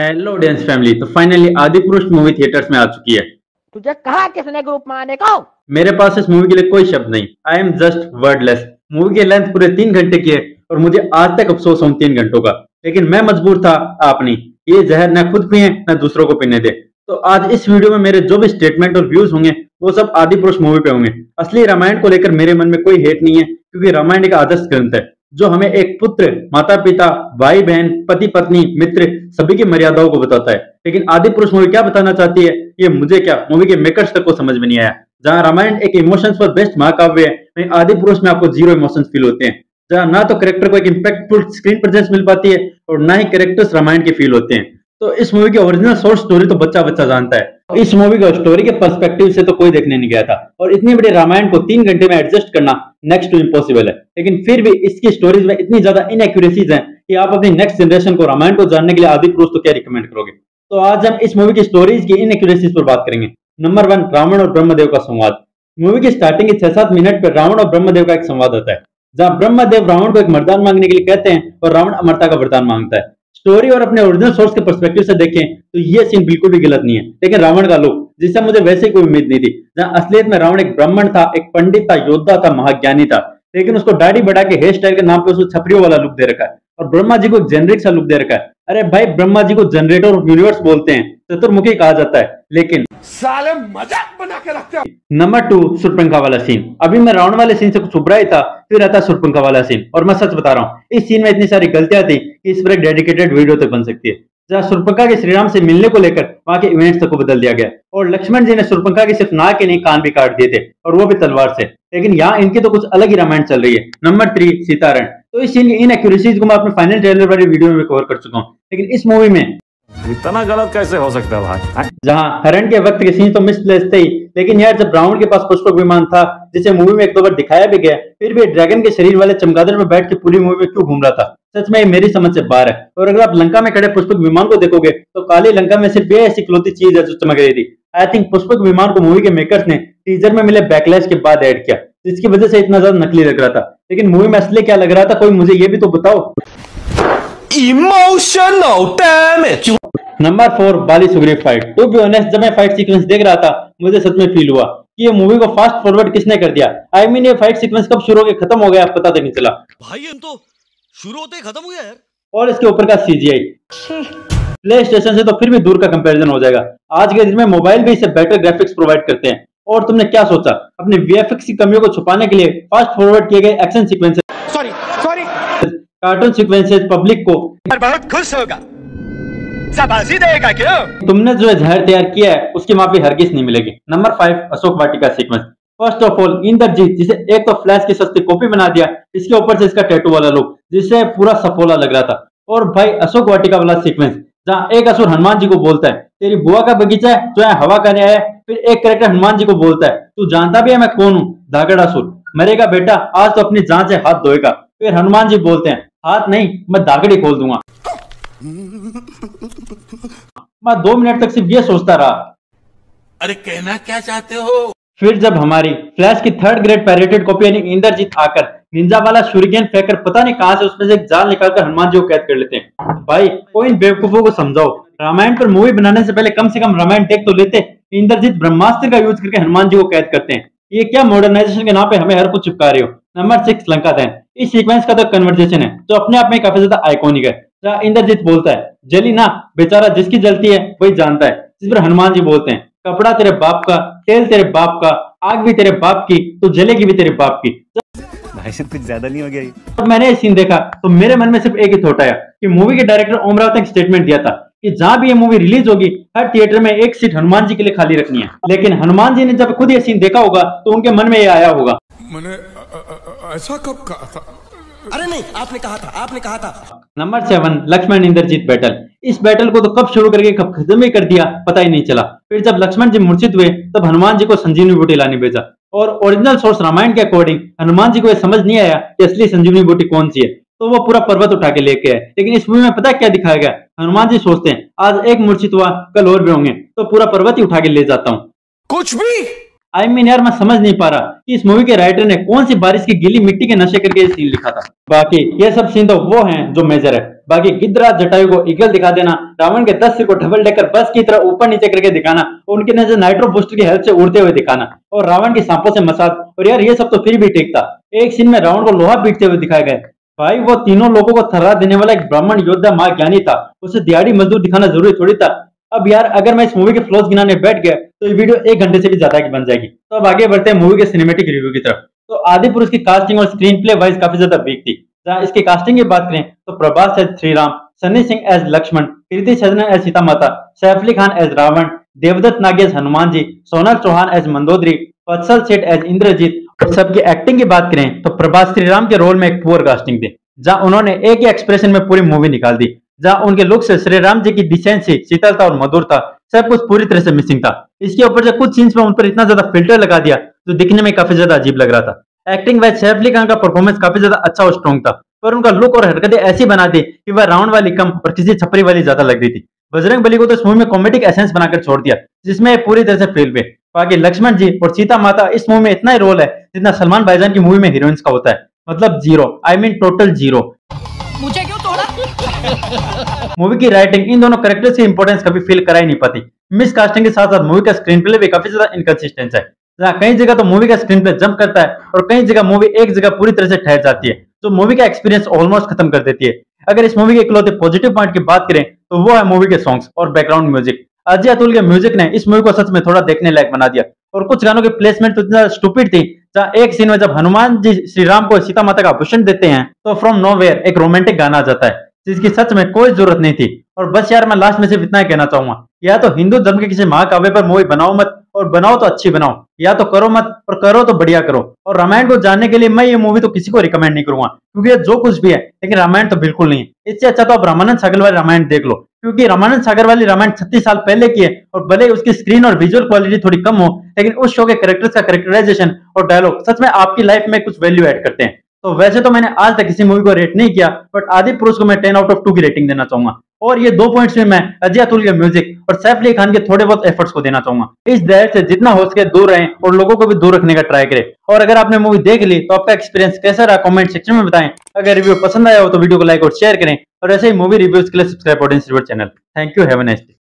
Hello audience family. तो finally Adipurush movie theatres में आ चुकी है। तुझे कहा किसने ग्रुप में आने को? मेरे पास इस मूवी के लिए कोई शब्द नहीं। I am just wordless. Movie की लेंथ पूरे 3 घंटे की है और मुझे आज तक अफसोस है उन 3 घंटों का। लेकिन मैं मजबूर था, आप नहीं। ये जहर न खुद पिए न दूसरों को पीने दे। तो आज इस वीडियो में मेरे जो भी स्टेटमेंट और व्यूज होंगे वो सब आदिपुरुष मूवी पे होंगे। असली रामायण को लेकर मेरे मन में कोई हेट नहीं है, क्योंकि रामायण एक आदर्श ग्रंथ है जो हमें एक पुत्र, माता पिता, भाई बहन, पति पत्नी, मित्र सभी की मर्यादाओं को बताता है। लेकिन आदिपुरुष मूवी क्या बताना चाहती है ये मुझे क्या, मूवी के मेकर्स तक को समझ में नहीं आया। जहां रामायण एक इमोशंस पर बेस्ट महाकाव्य है, वहीं आदिपुरुष में आपको जीरो इमोशंस फील होते हैं। जहां ना तो कैरेक्टर को एक इम्पैक्टफुल स्क्रीन प्रेजेंस मिल पाती है और ना ही कैरेक्टर्स रामायण के फील होते हैं। तो इस मूवी की ओरिजिनल सोर्स स्टोरी तो बच्चा बच्चा जानता है। इस मूवी को स्टोरी के पर्सपेक्टिव से तो कोई देखने नहीं गया था, और इतनी बड़ी रामायण को 3 घंटे में एडजस्ट करना नेक्स्ट टू इम्पॉसिबल है। लेकिन फिर भी इसकी स्टोरीज में इतनी ज्यादा इनएक्यूरेसीज हैं कि आप अपनी नेक्स्ट जनरेशन को रामायण को जानने के लिए आदिपुरुष तो क्या रिकमेंड करोगे। तो आज हम इस मूवी की स्टोरीज की इनएक्यूरेसीज पर बात करेंगे। नंबर 1, रावण और ब्रह्मदेव का संवाद। मूवी की स्टार्टिंग के 6-7 मिनट पर रावण और ब्रह्मदेव का एक संवाद होता है, जहां ब्रह्मदेव रावण को एक वरदान मांगने के लिए कहते हैं और रावण अमरता का वरदान मांगता है। स्टोरी और अपने ओरिजिनल सोर्स के पर्सपेक्टिव से देखें तो ये सीन बिल्कुल भी गलत नहीं है, लेकिन रावण का लुक, जिससे मुझे वैसे ही कोई उम्मीद नहीं थी। जहां असलियत में रावण एक ब्राह्मण था, एक पंडित था, योद्धा था, महाज्ञानी था, लेकिन उसको दाढ़ी बढ़ा के हेयर स्टाइल के नाम पे उसको छपरियों वाला लुक दे रखा है, और ब्रह्मा जी को एक जेनरिक सा लुक दे रखा है। अरे भाई, ब्रह्मा जी को जनरेटर ऑफ यूनिवर्स बोलते हैं, चतुर्मुखी कहा जाता है, लेकिन साले मजाक बना के रखते हो। नंबर 2, सुरपंखा वाला सीन। अभी मैं रावण वाले सीन से कुछ उभरा ही था, फिर आता सुरपंखा वाला सीन, और मैं सच बता रहा हूँ इस सीन में इतनी सारी गलतियां थी कि इस पर एक डेडिकेटेड वीडियो तक बन सकती है। जहाँ सुरपंखा के श्रीराम से मिलने को लेकर वहां के इवेंट्स तक को बदल दिया गया, और लक्ष्मण जी ने सुरपंखा की सिर्फ नाक के नहीं कान भी काट दिए थे, और वो भी तलवार से। लेकिन यहाँ इनकी तो कुछ अलग ही रामायण चल रही है। नंबर 3, सीतारण। तो इस सीन की इनएक्यूरेसीज को मैं अपने फाइनल ट्रेलर वाली वीडियो में कवर कर चुका हूँ, लेकिन इस मूवी में इतना गलत कैसे हो सकता है भाई? जहां हरण के वक्त के सीन तो मिसप्लेस थे ही, लेकिन यार जब रावण के पास पुष्पक विमान था, जिसे मूवी में 1-2 बार दिखाया भी गया, फिर भी ड्रैगन के शरीर वाले चमगादड़ में बैठ के पूरी मूवी में क्यों घूम रहा था? सच में ये मेरी समझ से बाहर है। और अगर आप लंका में खड़े पुष्पक विमान को देखोगे तो काली लंका में सिर्फ ये ऐसी इकलौती चीज है जो चमक रही थी। आई थिंक पुष्पक विमान को मूवी के मेकर्स ने टीजर में मिले बैकलैश के बाद ऐड किया, जिसकी वजह से इतना ज्यादा नकली लग रहा था। लेकिन मूवी में असली क्या लग रहा था, कोई मुझे ये भी तो बताओ। Emotional damage. Number 4, Bali Sugriva fight. To be honest, जब मैं फाइट सीक्वेंस देख रहा था मुझे सच में फील हुआ कि ये मूवी को फास्ट फॉरवर्ड किसने कर दिया। आई मीन ये फाइट सीक्वेंस कब शुरू होकर खत्म हो गया पता तक नहीं चला। भाई हम तो शुरू होते ही खत्म हो गया यार। और इसके ऊपर का सीजीआई प्ले स्टेशन से तो फिर भी दूर का कंपैरिजन हो जाएगा। आज के दिन में मोबाइल भी इसे बेटर ग्राफिक्स प्रोवाइड करते हैं, और तुमने क्या सोचा, अपने वीएफएक्स की कमियों को छुपाने के लिए फास्ट फॉरवर्ड किए गए action sequences, sorry cartoon sequences public को बहुत खुश होगा, शाबाशी देगा क्यों? तुमने जो जहर तैयार किया है उसकी माफी हरगिज नहीं मिलेगी। Number 5, Ashok Vatika sequence. First of all Indrajit, जिसे एक तो फ्लैश की सस्ती कॉपी बना दिया, इसके ऊपर से इसका टैटू वाला लुक, जिससे पूरा सफोला लग रहा था। और भाई अशोक वाटिका वाला सीक्वेंस, जहाँ एक असुर हनुमान जी को बोलता है तेरी बुआ का बगीचा है जो है हवा का न्याय है, फिर एक कैरेक्टर हनुमान जी को बोलता है तू जानता भी है मैं कौन हूँ, धागड़ासुर, मरेगा बेटा आज तो अपनी जान से हाथ धोएगा। फिर हनुमान जी बोलते हैं हाथ नहीं मैं दागड़ी खोल दूंगा। मैं 2 मिनट तक सिर्फ ये सोचता रहा, अरे कहना क्या चाहते हो? फिर जब हमारी फ्लैश की 3rd ग्रेड पैरेटेड कॉपी यानी इंद्रजीत आकर निंजा वाला शुरिकेन फेंकर पता नहीं कहां से उसमें से एक जाल निकालकर हनुमान जी को कैद कर लेते हैं। भाई कोई इन बेवकूफों को समझाओ, रामायण पर मूवी बनाने से पहले कम से कम रामायण देख तो लेते। इंद्रजीत ब्रह्मास्त्र का यूज करके हनुमान जी को कैद करते हैं। ये क्या मॉडर्नाइजेशन के नाम पे हमें हर कुछ चिपका रहे हो। नंबर 6, लंका दहन। इस सीक्वेंस का तो कन्वर्सेशन है जो अपने आप में काफी ज्यादा आइकॉनिक है, जहाँ इंद्रजीत बोलता है जली ना बेचारा, जिसकी जलती है वही जानता है। जिस पर हनुमान जी बोलते हैं कपड़ा तेरे बाप का, तेल तेरे बाप का, आग भी तेरे बाप की, तो जलेगी भी तेरे बाप की। भाई से कुछ ज्यादा नहीं हो गया? जब मैंने ये सीन देखा तो मेरे मन में सिर्फ एक ही थॉट आया कि मूवी के डायरेक्टर ओम राव ने एक स्टेटमेंट दिया था कि जहां भी ये मूवी रिलीज होगी हर थिएटर में एक सीट हनुमान जी के लिए खाली रखनी है। लेकिन हनुमान जी ने जब खुद ये सीन देखा होगा तो उनके मन में ये आया होगा। मैंने ऐसा कब कहा था? अरे नहीं, आपने कहा था। Number 7, Lakshman Indrajit battle. इस बैटल को तो कब शुरू करके कब खत्म भी कर दिया पता ही नहीं चला। फिर जब लक्ष्मण जी मूर्छित हुए तब हनुमान जी को संजीवनी बूटी लाने भेजा, और ओरिजिनल सोर्स रामायण के अकॉर्डिंग हनुमान जी को यह समझ नहीं आया कि असली संजीवनी बूटी कौन सी है, तो वो पूरा पर्वत उठा के लेके आए। लेकिन इस मूवी में पता क्या दिखाया गया, हनुमान जी सोचते हैं आज एक मूर्छित हुआ कल और भी होंगे, तो पूरा पर्वत ही उठा के ले जाता हूँ। कुछ भी आई मीन यार मैं समझ नहीं पा रहा कि इस मूवी के राइटर ने कौन सी बारिश की गीली मिट्टी के नशे करके ये सीन लिखा था। बाकी ये सब सीन तो वो हैं जो मेजर है। बाकी गिद्धराज जटायु को ईगल दिखा देना, रावण के 10 सिर को डबल डेकर बस की तरह ऊपर नीचे करके दिखाना, उनके नीचे नाइट्रो बूस्टर की हेल्प से उड़ते हुए दिखाना, और रावण की सांपों से मसाज, और यार ये सब तो फिर भी ठीक था। एक सीन में रावण को लोहा पीटते हुए दिखाया गया। भाई वो तीनों लोगों को थर्रा देने वाला एक ब्राह्मण योद्धा मां ज्ञानी था, उसे दिहाड़ी मजदूर दिखाना जरूरी थोड़ी था। अब यार अगर मैं इस मूवी के फ्लॉज गिनाने बैठ गया तो ये वीडियो 1 घंटे से भी ज्यादा की बन जाएगी। तो अब आगे बढ़ते हैं मूवी के सिनेमेटिक रिव्यू की तरफ। तो आदिपुरुष की कास्टिंग और स्क्रीन प्ले वाइज काफी ज्यादा वीक थी। जहां इसकी कास्टिंग की बात करें तो प्रभास एज श्री राम, सन्नी सिंह एज लक्ष्मण, कृति सजन एज सीता माता, Saif Ali Khan as Ravan, Devdutt Nagi as Hanuman ji, Sonal Chauhan as Mandodari, वत्सल सेठ एज इंद्रजीत। और सबकी एक्टिंग की बात करें तो प्रभास श्री राम के रोल में एक पुअर कास्टिंग थी, जहां उन्होंने एक ही एक्सप्रेशन में पूरी मूवी निकाल दी। जहां उनके लुक से श्री राम जी की डिसेंसी, शीतलता और मधुरता सब कुछ पूरी तरह से मिसिंग था। इसके ऊपर से कुछ सीन्स में उन पर इतना ज्यादा फिल्टर लगा दिया जो दिखने में काफी ज्यादा अजीब लग रहा था। एक्टिंग वाइज सैफ अली खान का परफॉर्मेंस काफी ज्यादा अच्छा और स्ट्रॉन्ग था, पर उनका लुक और हरकतें ऐसी बना दी कि वह रावण वाली कम और किसी छपरी वाली ज्यादा लग रही थी। बजरंग बली को तो इस मूवी में कॉमेडिक एसेंस बनाकर छोड़ दिया, जिसमें पूरी तरह से फेल हुए। बाकी लक्ष्मण जी और सीता माता इस मूवी में इतना ही रोल है जितना सलमान भाईजान की मूवी में हीरोइंस का होता है, मतलब zero, I mean total zero. मुझे क्यों तोड़ा? मूवी की राइटिंग इन दोनों कैरेक्टर्स की इंपॉर्टेंस कभी फील करा ही नहीं पाती। मिस कास्टिंग के साथ साथ मूवी का स्क्रीन प्ले भी काफी ज्यादा इनकंसिस्टेंट है, जहाँ कई जगह तो मूवी का स्क्रीन प्ले जंप करता है और कई जगह मूवी एक जगह पूरी तरह से ठहर जाती है, जो मूवी का एक्सपीरियंस ऑलमोस्ट खत्म कर देती है। अगर इस मूवी के इकलौते पॉजिटिव पॉइंट की बात करें तो वो है मूवी के सॉन्ग्स और बैकग्राउंड म्यूजिक। अजय अतुल के म्यूजिक ने इस मूवी को सच में थोड़ा देखने लायक बना दिया, और कुछ गानों की प्लेसमेंट तो इतना स्टूपिड थी। जहाँ एक सीन में जब हनुमान जी श्री राम को सीता माता का आभूषण देते हैं तो फ्रॉम नोवेयर एक रोमांटिक गाना आ जाता है, जिसकी सच में कोई जरूरत नहीं थी। और बस यार मैं लास्ट में सिर्फ इतना ही कहना चाहूंगा, या तो हिंदू धर्म के किसी महाकाव्य पर मूवी बनाओ मत, और बनाओ तो अच्छी बनाओ, या तो करो मत, और करो तो बढ़िया करो। और रामायण को जानने के लिए मैं ये मूवी तो किसी को रिकमेंड नहीं करूंगा, क्योंकि ये जो कुछ भी है, लेकिन रामायण तो बिल्कुल नहीं है। इससे अच्छा तो आप रामानंद सागर वाली रामायण देख लो, क्योंकि रामानंद सागर वाली रामायण 36 साल पहले की है, और भले उसकी स्क्रीन और विजुअल क्वालिटी थोड़ी कम हो, लेकिन उस शो के कैरेक्टर्स का कैरेक्टराइजेशन और डायलॉग सच में आपकी लाइफ में कुछ वैल्यू ऐड करते हैं। तो वैसे तो मैंने आज तक किसी मूवी को रेट नहीं किया, बट आदिपुरुष को मैं 10 आउट ऑफ 2 की रेटिंग देना चाहूंगा। और ये 2 पॉइंट्स में मैं अजय अतुल के म्यूजिक और सैफ अली खान के थोड़े बहुत एफर्ट्स को देना चाहूंगा। इस दहर से जितना हो सके दूर रहें और लोगों को भी दूर रखने का ट्राई करें। और अगर आपने मूवी देख ली तो आपका एक्सपीरियंस कैसा रहा कमेंट सेक्शन में बताएं। अगर रिव्यू पसंद आया हो तो वीडियो को लाइक और शेयर करें, और ऐसे ही मूवी रिव्यूज के लिए subscribe audience review channel. Thank you, have a nice day.